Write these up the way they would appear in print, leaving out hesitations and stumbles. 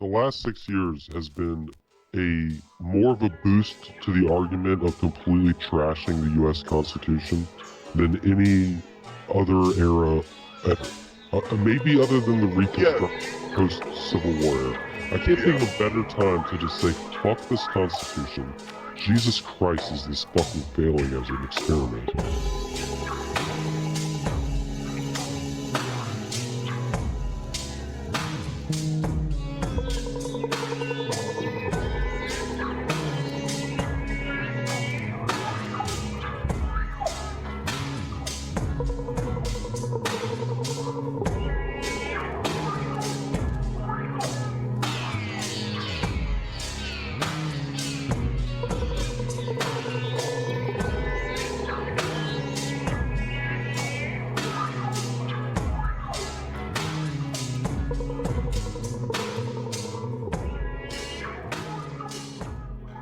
the last 6 years has been a more of a boost to the argument of completely trashing the U.S. Constitution than any other era ever. Maybe other than the Reconstruction post-Civil War era. I can't think of a better time to just say, fuck this Constitution. Jesus Christ, is this fucking failing as an experiment?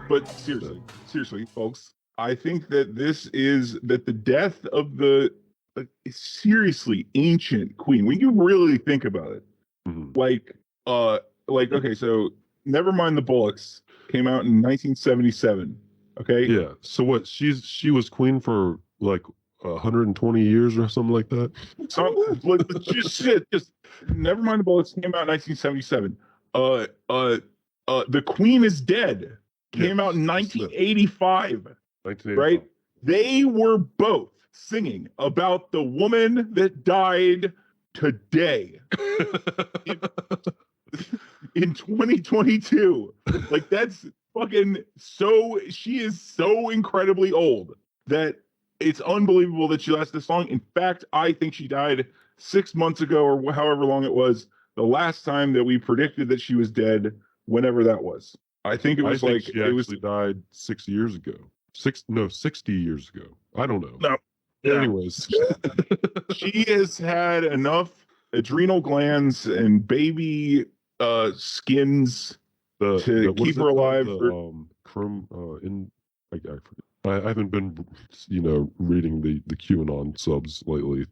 But seriously, folks, I think that the death of the seriously ancient queen, when you really think about it, okay, so never mind the Bullocks came out in 1977. Okay. Yeah. So what? She was queen for like 120 years or something like that. Just never mind the Bullocks came out in 1977. The Queen is Dead came out in 1985. Right? They were both singing about the woman that died today in 2022. Like, that's fucking she is so incredibly old that it's unbelievable that she lasted this long. In fact, I think she died 6 months ago or however long it was, the last time that we predicted that she was dead, whenever that was. I think it was she died 6 years ago. 60 years ago. I don't know. No. Anyways. She has had enough adrenal glands and baby skins to keep her alive. I forget. I haven't been, reading the QAnon subs lately.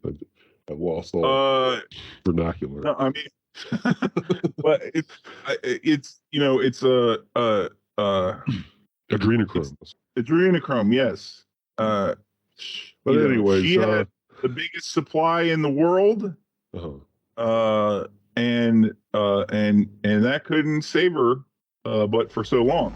I've lost all vernacular. No, I mean, but it's adrenochrome. Adrenochrome, yes. But anyways, she had the biggest supply in the world, and that couldn't save her, but for so long.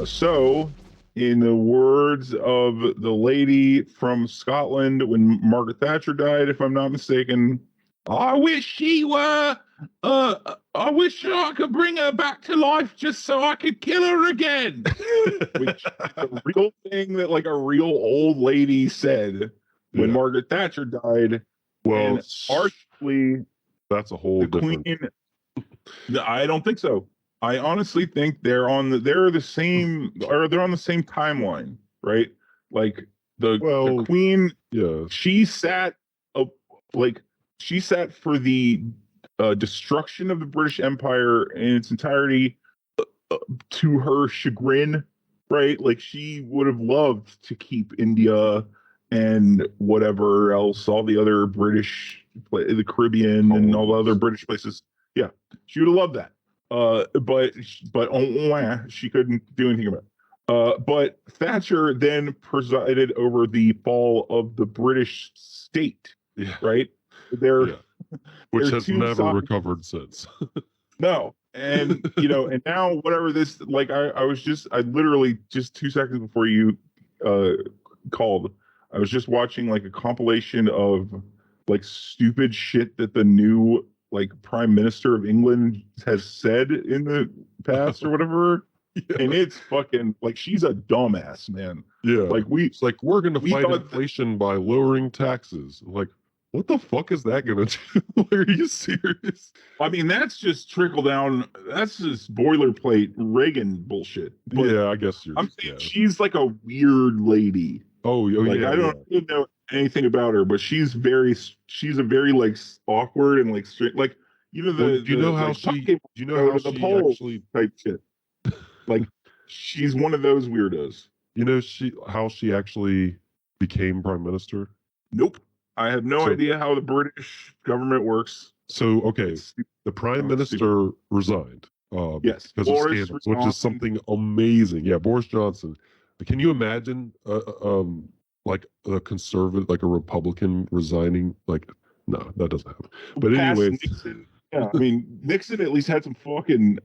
So, in the words of the lady from Scotland when Margaret Thatcher died, if I'm not mistaken, I wish she were. I wish I could bring her back to life just so I could kill her again. Which is a real thing that, like, a real old lady said when Margaret Thatcher died. Well, arguably, that's a whole different. Queen, I don't think so. I honestly think they're on the same timeline, right? Like the Queen, she sat for the destruction of the British Empire in its entirety, to her chagrin, right? Like, she would have loved to keep India and whatever else, all the other British, the Caribbean and all the other British places. Yeah, she would have loved that. But she couldn't do anything about it. But Thatcher then presided over the fall of the British state, right? Which has never recovered since. No, And and now whatever this, like, I literally just 2 seconds before you uh called, I was just watching like a compilation of like stupid shit that the new like Prime Minister of England has said in the past or whatever. Yeah. And it's fucking like she's a dumbass, man. Yeah. Like It's like, we're going to we fight thought inflation by lowering taxes. Like, what the fuck is that going to do? Are you serious? I mean, that's just trickle down. That's just boilerplate Reagan bullshit. But Yeah, I guess you're. I'm saying Yeah. she's like a weird lady. Oh, Like yeah, I don't even know anything about her, but she's a very like awkward and like straight. Like Well, the do you know how like she? do Do you know go how to the she polls actually? type shit. Like she's one of those weirdos. You know how she actually became prime minister? Nope. I have no So idea how the British government works. okay, It's stupid. the prime Oh, it's stupid. minister resigned Yes, because of Boris scandals, which is resigned. something amazing. Yeah, Boris Johnson. Can you imagine like a conservative, like a Republican resigning? Like, no, that doesn't happen. But Past anyways, Nixon. Yeah, I mean Nixon at least had some fucking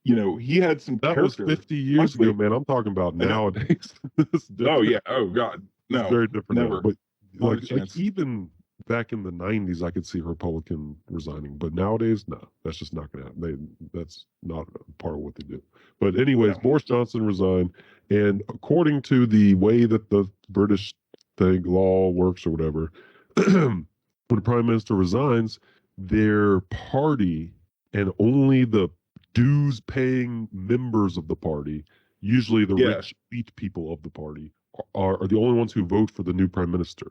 he had some that was character. 50 years ago, Honestly, man. I'm talking about I know. nowadays. It's Oh different. yeah. Oh god. It's No. very different now. Never. But Not a like chance. even back in the 90s, I could see Republican resigning. But nowadays, no, that's just not going to happen. That's not part of what they do. But anyways, No. Boris Johnson resigned, and according to the way that the British thing law works or whatever, when the prime minister resigns, their party and only the dues-paying members of the party, usually the Yeah. rich elite people of the party, are the only ones who vote for the new prime minister.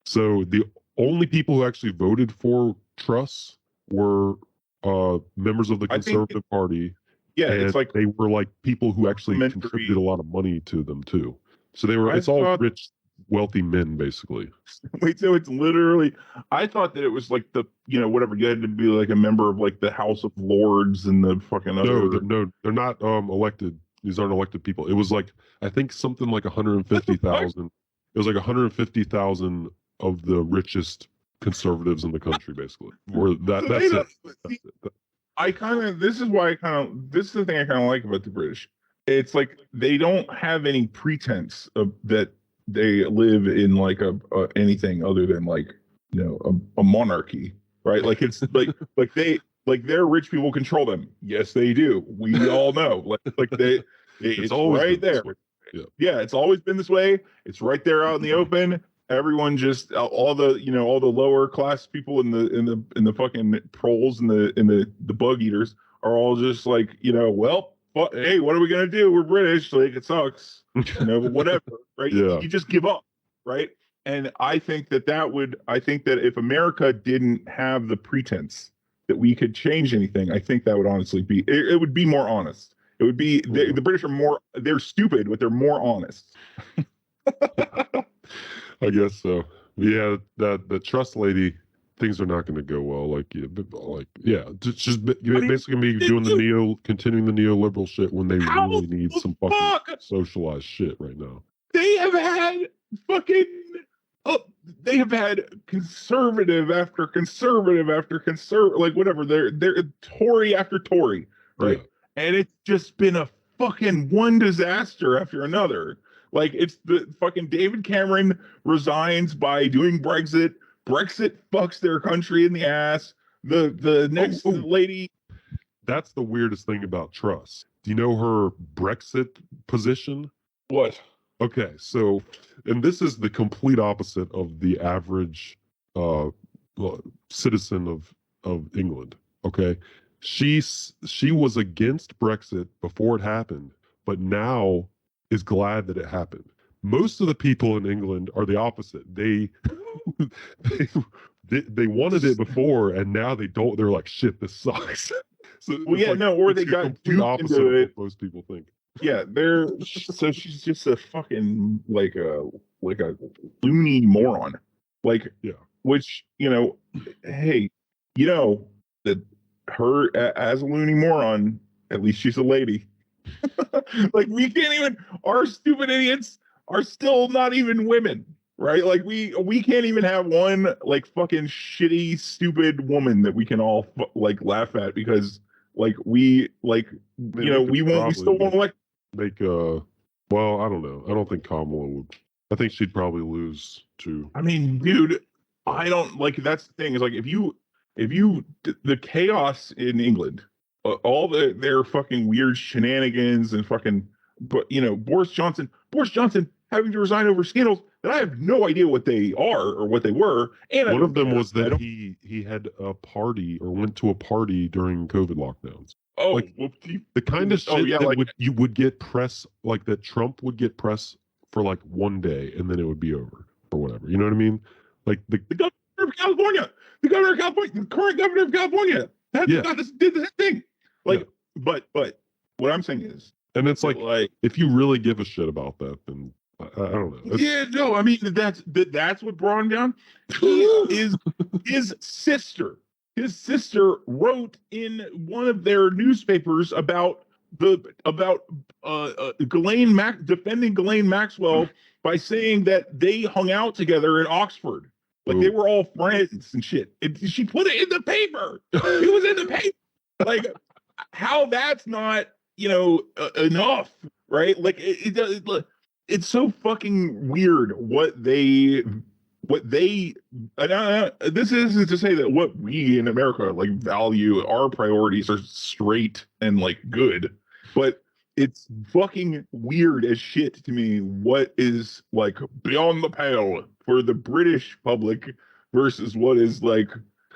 So the only people who actually voted for Truss were members of the I think Conservative Party, yeah, and it's like they were like people who actually contributed a complimentary. lot of money to them too. So they were. I It's all thought rich, wealthy men, basically. wait, so it's literally I thought that it was like the whatever, you had to be like a member of like the House of Lords and the fucking No, other they're not elected. These aren't elected people. It was like, I think something like what the fuck? 150,000. It was like 150,000 of the richest conservatives in the country, basically. Or So that's it. see, That's it. I kind of this is why I kind of this is the thing I kind of like about the British. It's like they don't have any pretense of that they live in like a anything other than like a monarchy, right? Like it's like they like their rich people control them. Yes, they do. We all know. Like It's it's always right been this there. way. Yeah. Yeah, it's always been this way. It's right there out in the open. Everyone just all the all the lower class people in the fucking proles and the bug eaters are all just like well hey, what are we gonna do? We're British, like it sucks, but whatever, right? Yeah. You just give up, right? And I think I think that if America didn't have the pretense that we could change anything, I think that would honestly be it would be more honest. It would be the British are more they're stupid, but they're more honest. I guess so. Yeah, that the trust lady, things are not going to go well. Yeah, just I mean, basically be doing continuing the neoliberal shit when they how really need the some fucking fuck socialized shit right now. they have had fucking oh, they have had conservative after conservative after conservative, like whatever, they're Tory after Tory, right? Yeah. And it's just been a fucking one disaster after another. Like it's the fucking David Cameron resigns by doing Brexit fucks their country in the ass. The next lady, That's the weirdest thing about Truss. Do you know her Brexit position? what? Okay, so, and this is the complete opposite of the average uh, citizen of England. Okay, she was against Brexit before it happened, but now is glad that it happened. Most of the people in England are the opposite. They they wanted it before, and now they don't. They're like, shit, this sucks. So Well, yeah, no, or it's they the got complete duped opposite into of it. what most people think. Yeah, they're so she's just a fucking like a loony moron. Like Yeah. which, hey, that her as a loony moron, at least she's a lady. Like we can't even our stupid idiots are still not even women, right? Like we can't even have one like fucking shitty stupid woman that we can all like laugh at because Like we we still won't elect. make well, I don't know. I don't think Kamala would. I think she'd probably lose too. I mean, dude, I don't like. That's the thing is like if you the chaos in England, all their fucking weird shenanigans and fucking, but Boris Johnson having to resign over scandals that I have no idea what they are or what they were. And one of them was that he had a party or went to a party during COVID lockdowns. Oh, like the kind of shit that like, you would get press, like that Trump would get press for like one day and then it would be over or whatever. You know what I mean? Like the governor of California, the current governor of California, did the thing. Like, but what I'm saying is, and it's like if you really give a shit about that, then I don't know. No, I mean that's what brought him down. His sister wrote in one of their newspapers about defending Ghislaine Maxwell by saying that they hung out together in Oxford, like they were all friends and shit. She put it in the paper. It was in the paper. Like how that's not enough, right? Like it's so fucking weird what they this isn't to say that what we in America like value, our priorities are straight and like good, but it's fucking weird as shit to me what is like beyond the pale for the British public versus what is like,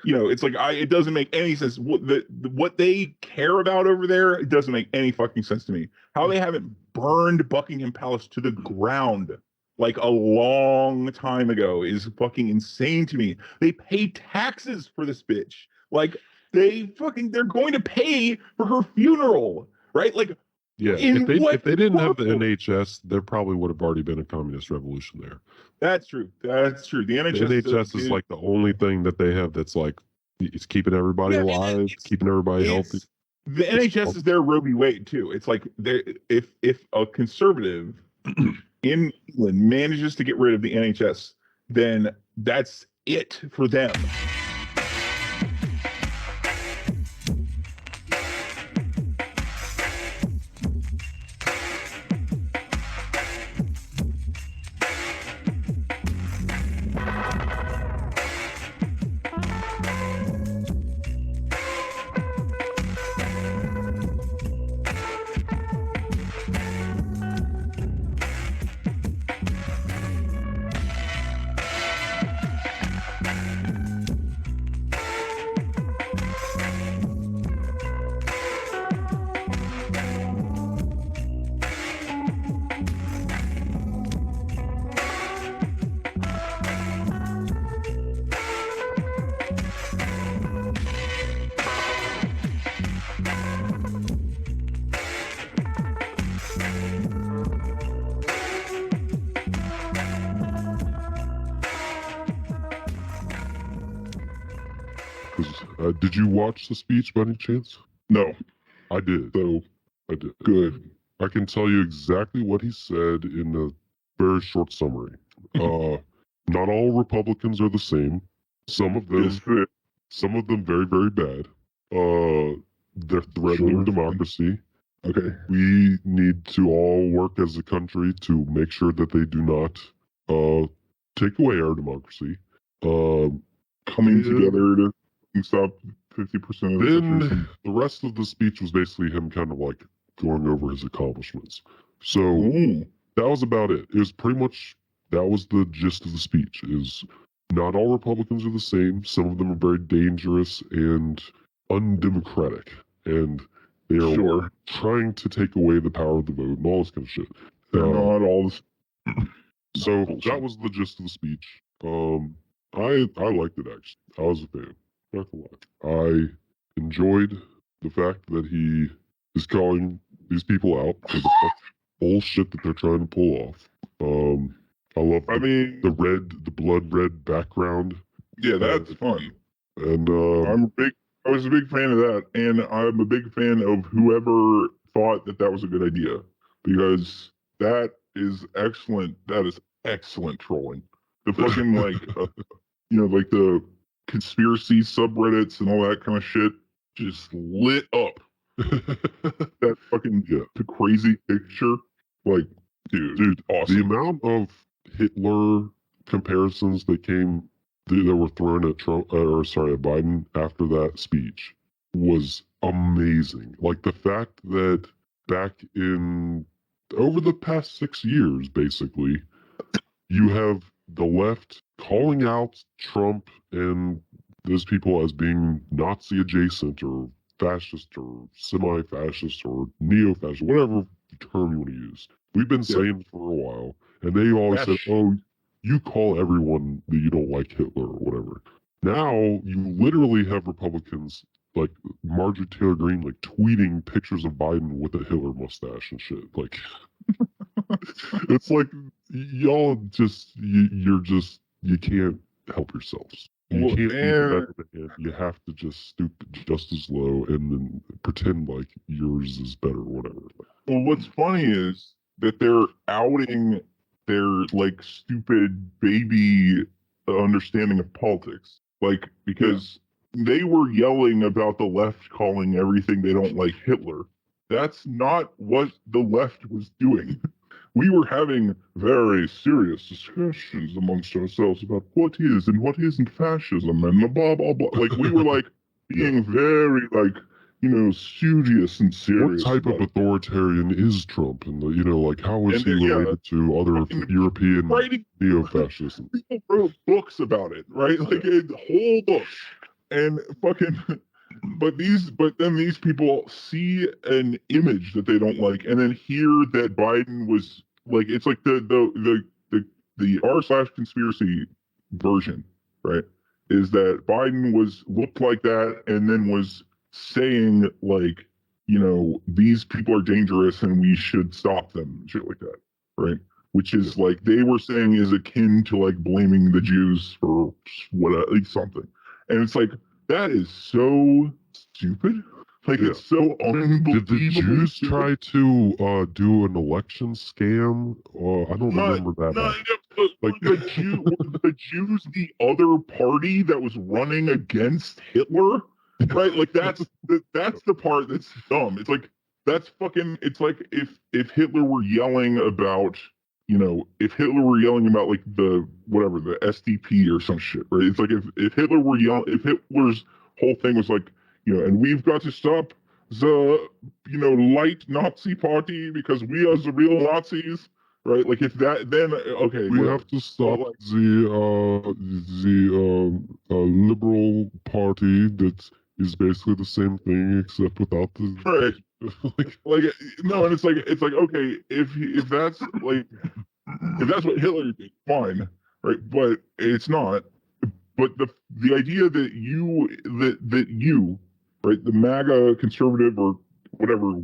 it's like it doesn't make any sense. What they care about over there, it doesn't make any fucking sense to me. How they haven't burned Buckingham Palace to the ground like a long time ago is fucking insane to me. They pay taxes for this bitch. Like they're going to pay for her funeral, right? Like if they didn't have the NHS, there probably would have already been a communist revolution there. That's true. The NHS is like the only thing that they have that's like it's keeping everybody alive, keeping everybody healthy. The NHS is their Roe v. Wade too. It's like if a conservative in England manages to get rid of the NHS, then that's it for them. Did you watch the speech by any chance? No. I did. So I did. Good. I can tell you exactly what he said in a very short summary. Not all Republicans are the same. Some of them very, very bad. They're threatening democracy. Okay. We need to all work as a country to make sure that they do not take away our democracy. Coming together to stop 50% of then the rest of the speech was basically him kind of like going over his accomplishments. So that was about it. It was pretty much, that was the gist of the speech, is not all Republicans are the same. Some of them are very dangerous and undemocratic. And they are trying to take away the power of the vote and all this kind of shit. They're not all this. So that was the gist of the speech. I liked it, actually. I was a fan. Not gonna lie. I enjoyed the fact that he is calling these people out for the bullshit that they're trying to pull off. I love the blood red background. Yeah, that's fun. And I was a big fan of that, and I'm a big fan of whoever thought that was a good idea, because that is excellent. That is excellent trolling. The fucking like the conspiracy subreddits and all that kind of shit just lit up. That fucking the crazy picture, like, dude, awesome. The amount of Hitler comparisons that were thrown at at Biden after that speech was amazing. Like the fact that back in over the past 6 years, basically, you have the left calling out Trump and those people as being Nazi adjacent or fascist or semi-fascist or neo-fascist, whatever term you want to use. We've been saying for a while, and they always said, "Oh, you call everyone that you don't like Hitler or whatever." Now you literally have Republicans like Marjorie Taylor Greene like tweeting pictures of Biden with a Hitler mustache and shit. Like, it's like y'all you can't help yourselves. You can't be better than him. You have to just stoop just as low and then pretend like yours is better or whatever. Well, what's funny is that they're outing their like stupid baby understanding of politics. Like, because they were yelling about the left calling everything they don't like Hitler. That's not what the left was doing. We were having very serious discussions amongst ourselves about what is and what isn't fascism and blah, blah, blah. Like, we were like being very like, studious and serious. What type of authoritarian is Trump? And, like, how is he related to other European neo-fascists? People wrote books about it, right? Like, a whole book. And fucking... But then these people see an image that they don't like, and then hear that Biden was like, it's like the r/conspiracy version, right? Is that Biden looked like that, and then was saying like, these people are dangerous and we should stop them, shit like that, right? Which is like they were saying is akin to like blaming the Jews for like something, and it's like. That is so stupid. Like, it's so unbelievable. Did the Jews try to do an election scam? I don't remember that. The Jews, the other party that was running against Hitler, right? Like, that's the part that's dumb. It's like, that's fucking, it's like if Hitler were yelling about, if Hitler were yelling about like the SDP or some shit, right? It's like if Hitler were if Hitler's whole thing was like, and we've got to stop the, light Nazi party because we are the real Nazis, right? Like if that, then okay, we have to stop the liberal party that is basically the same thing except without the right. No, and it's like okay, if that's like if that's what Hitler did, fine, right? But it's not. But the idea that you right, the MAGA conservative or whatever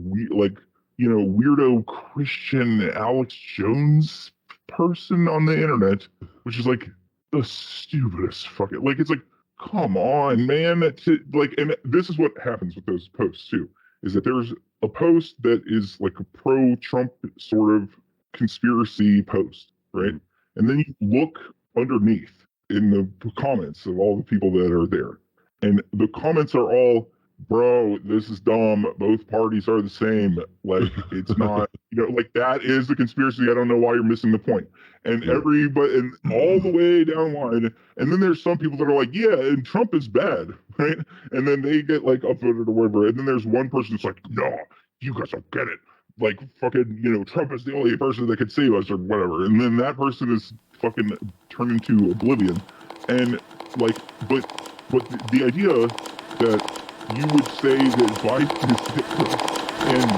weirdo Christian Alex Jones person on the internet, which is like the stupidest fucking like it's like come on, man. And this is what happens with those posts too, is that there's a post that is like a pro-Trump sort of conspiracy post, right? And then you look underneath in the comments of all the people that are there. And the comments are all, bro, this is dumb. Both parties are the same. Like, it's not, like that is the conspiracy. I don't know why you're missing the point. And everybody, and all the way down the line. And then there's some people that are like, yeah, and Trump is bad, right? And then they get like upvoted or whatever. And then there's one person that's like, no, you guys don't get it. Like, fucking, Trump is the only person that could save us or whatever. And then that person is fucking turned into oblivion. And like, but the idea that you would say that Biden is Hitler and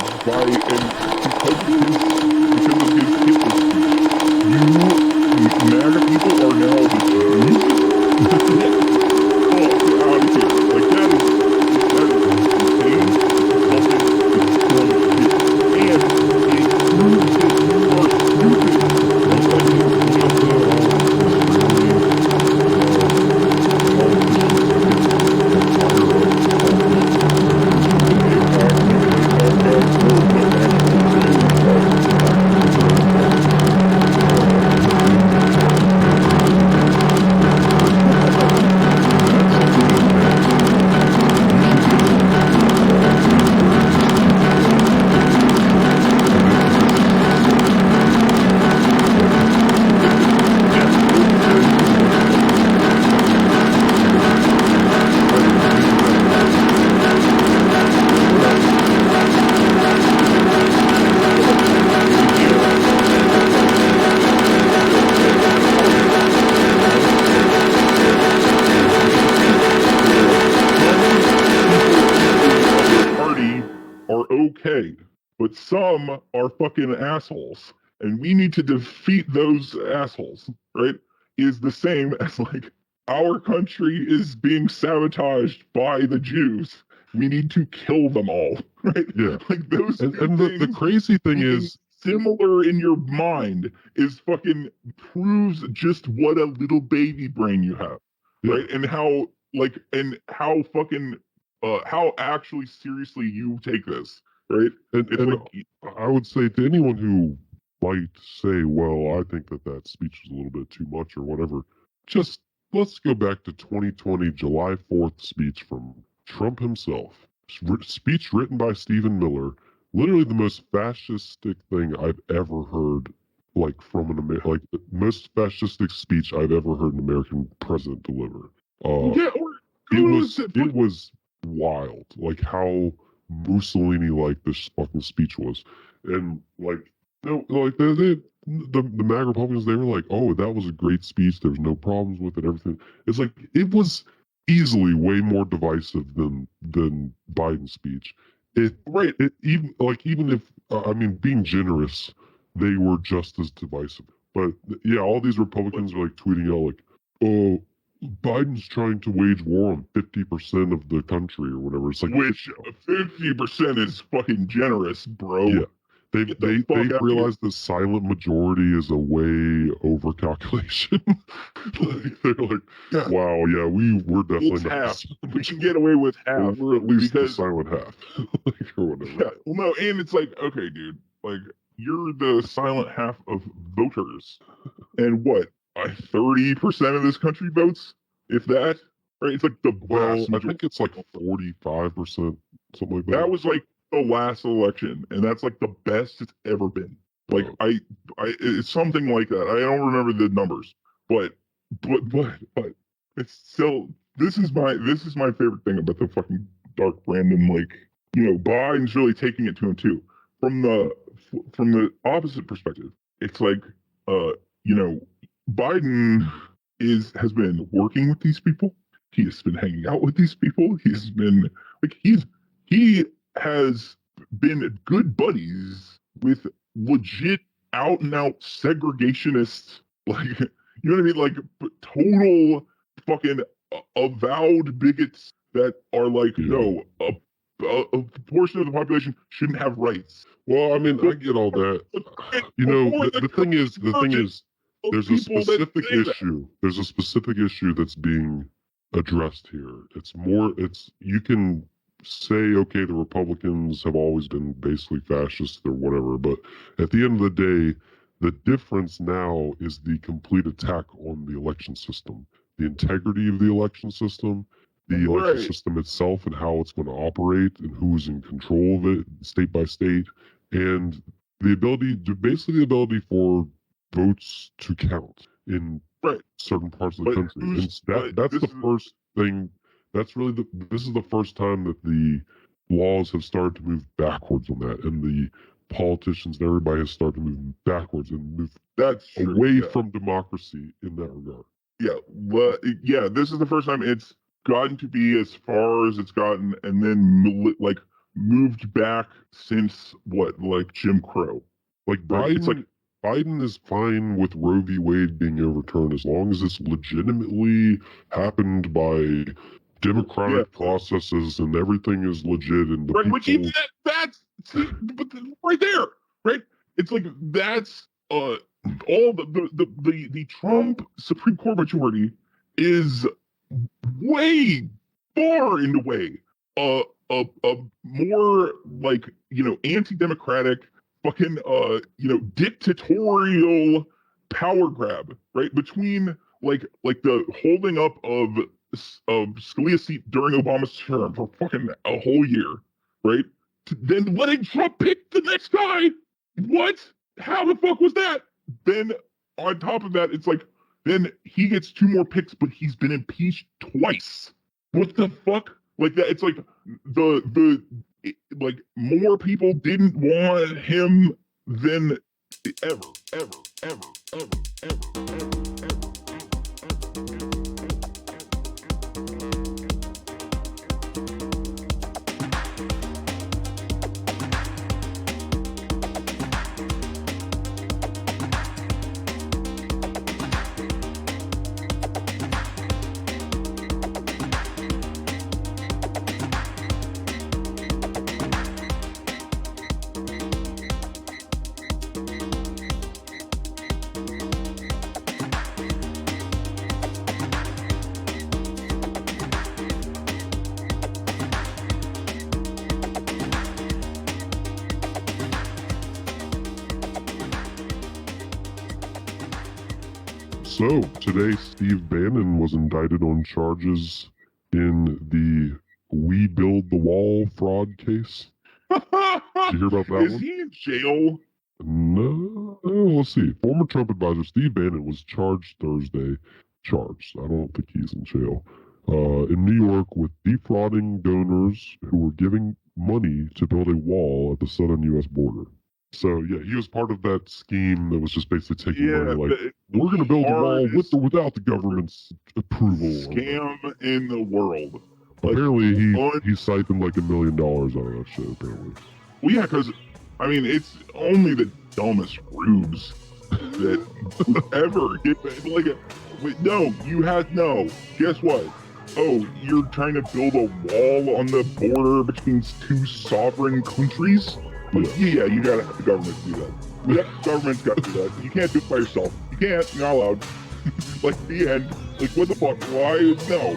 because of his Hitler speech, MAGA people are now the Jews. Get out of here. Like that is okay, but some are fucking assholes, and we need to defeat those assholes, right? Is the same as like our country is being sabotaged by the Jews. We need to kill them all, right? Yeah. Like those and the crazy thing is similar in your mind is fucking proves just what a little baby brain you have, right? And how fucking how actually seriously you take this, right? And I would say to anyone who might say, well, I think that speech is a little bit too much or whatever, just let's go back to 2020 July 4th speech from Trump himself. Speech written by Stephen Miller, literally the most fascistic thing I've ever heard, like from like the most fascistic speech I've ever heard an American president deliver. It was wild, like how Mussolini-like this fucking speech was, and like like the MAGA Republicans, they were like, oh, that was a great speech. There was no problems with it. Everything. It's like it was easily way more divisive than Biden's speech. Even if I mean, being generous, they were just as divisive. But yeah, all these Republicans are like tweeting out like, oh, Biden's trying to wage war on 50% of the country or whatever. It's like, which 50% is fucking generous, bro. Yeah. They've realized the silent majority is a way over calculation. They're like, wow, yeah, we're definitely not half. We can get away with half. We're at least the silent half. Or whatever. Yeah, well, no, and it's like, okay, dude, like you're the silent half of voters, and what? 30% of this country votes, if that. Right? It's like the I think it's like 45%, something like that. That was like the last election, and that's like the best it's ever been. Like it's something like that. I don't remember the numbers, but it's still this is my favorite thing about the fucking dark Brandon. Like, you know, Biden's really taking it to him too. From the opposite perspective, it's like you know, Biden has been working with these people. He has been hanging out with these people. He's been like he has been good buddies with legit out and out segregationists, like, you know what I mean, like total fucking avowed bigots that are like, no, a portion of the population shouldn't have rights. Well, I mean, I get all that. You know, the thing is, there's a specific issue. There's a specific issue that's being addressed here. You can say, okay, the Republicans have always been basically fascist or whatever, but at the end of the day, the difference now is the complete attack on the election system, the integrity of the election system, the election system itself and how it's going to operate and who's in control of it, state by state, and the ability for votes to count in certain parts of the country. And that's the first thing. That's really this is the first time that the laws have started to move backwards on that, and the politicians and everybody has started to move backwards and move away from democracy in that regard. Yeah, well, yeah, this is the first time it's gotten to be as far as it's gotten, and then like moved back since like Jim Crow. Like Biden is fine with Roe v. Wade being overturned as long as it's legitimately happened by democratic processes and everything is legit and the people... Which even that's right there, right? It's like that's all the Trump Supreme Court majority is way far in the way a more like, you know, anti-democratic fucking dictatorial power grab, right? Between like the holding up of Scalia's seat during Obama's term for fucking a whole year, right? Then letting Trump pick the next guy. What? How the fuck was that? Then on top of that, it's like, then he gets 2 more picks, but he's been impeached twice. What the fuck? Like that, it's like like more people didn't want him than ever. So today, Steve Bannon was indicted on charges in the We Build the Wall fraud case. Did you hear about that Is one? he in jail? No, let's see. Former Trump advisor Steve Bannon was charged Thursday. Charged. I don't think he's in jail. In New York with defrauding donors who were giving money to build a wall at the southern U.S. border. So yeah, he was part of that scheme that was just basically taking money. Like, we're going to build a wall with or without the government's approval. Scam in the world. Apparently, he siphoned like $1 million out of that shit. Apparently. Well, yeah, because I mean, it's only the dumbest rubes that would ever get like. No, you had no. Guess what? Oh, you're trying to build a wall on the border between two sovereign countries? Yeah, you gotta have the government do that. Yeah, the government's got to do that. You can't do it by yourself. You can't. You're not allowed. Like the end. Like what the fuck? Why? No.